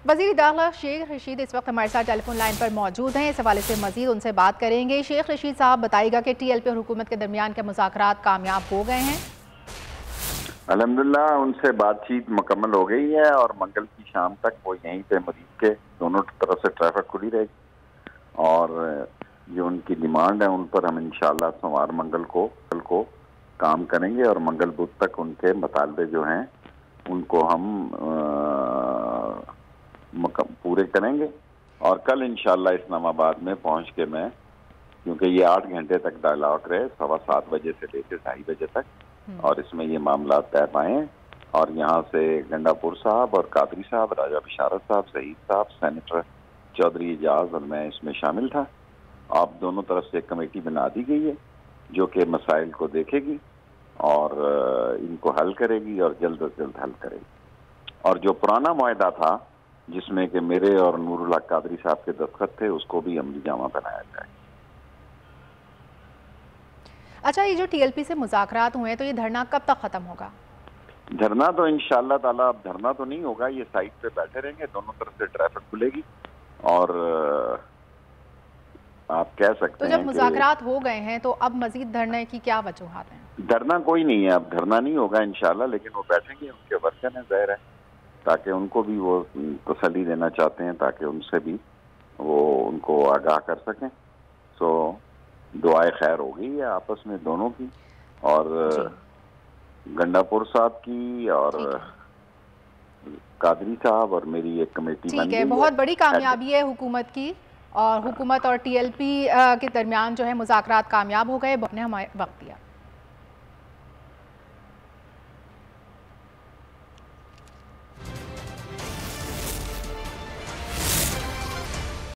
वज़ीर दाखिला शेख रशीद इस वक्त हमारे साथ टेलीफोन लाइन पर मौजूद हैं। इस हवाले से मजीद उनसे बात करेंगे। शेख रशीद साहब, बताइएगा कि TLP और हुकूमत के दरमियान के मुज़ाकरात कामयाब हो गए हैं? अल्हम्दुलिल्लाह उनसे बातचीत मुकम्मल हो गई है और मंगल की शाम तक वो यहीं पे मरीज के दोनों तरफ से ट्रैफिक खुली रहेगी और जो उनकी डिमांड है उन पर हम इंशाअल्लाह सोमवार मंगल को काम करेंगे और मंगल बुध तक उनके मुतालबे जो हैं उनको हम पूरे करेंगे। और कल इंशाअल्लाह इस्लामाबाद में पहुंच के मैं, क्योंकि ये 8 घंटे तक डायलॉग रहे 7:15 बजे से लेकर 2:30 बजे तक, और इसमें ये मामला तय पाए और यहाँ से गंडापुर साहब और कादरी साहब, राजा बिशारत साहब, शहीद साहब, सेनेटर चौधरी एजाज और मैं इसमें शामिल था। अब दोनों तरफ से एक कमेटी बना दी गई है जो कि मसाइल को देखेगी और इनको हल करेगी और जल्द अज जल्द हल करेगी। और जो पुराना मुआहदा था जिसमें कि मेरे और नूरुल हक कादरी साहब के दस्तखत थे उसको भी अमली जामा बनाया जाए। अच्छा, ये जो TLP से मुज़ाकरात हुए हैं तो ये धरना कब तक ख़त्म होगा? धरना तो इंशाअल्लाह ताला अब धरना तो नहीं होगा, ये साइड पे बैठे रहेंगे, दोनों तरफ से ट्रैफिक खुलेगी और आप कह सकते हैं। तो जब मुज़ाकरात हो गए हैं तो अब मजीद धरने की क्या वजूहात हैं? धरना कोई नहीं है, अब धरना नहीं होगा इंशाअल्लाह, लेकिन वो बैठेंगे, उनके वर्कन है ज़ाहिर है, ताकि उनको भी वो तसल्ली देना चाहते हैं ताकि उनसे भी वो उनको आगाह कर सकें। सो दुआए खैर हो गई है आपस में दोनों की, और गंडापुर साहब की और कादरी साहब और मेरी एक कमेटी बन गई है। बहुत बड़ी कामयाबी है हुकूमत की, और हुकूमत और TLP के दरमियान जो है मुज़ाकरात कामयाब हो गए। आपने हमें वक्त दिया।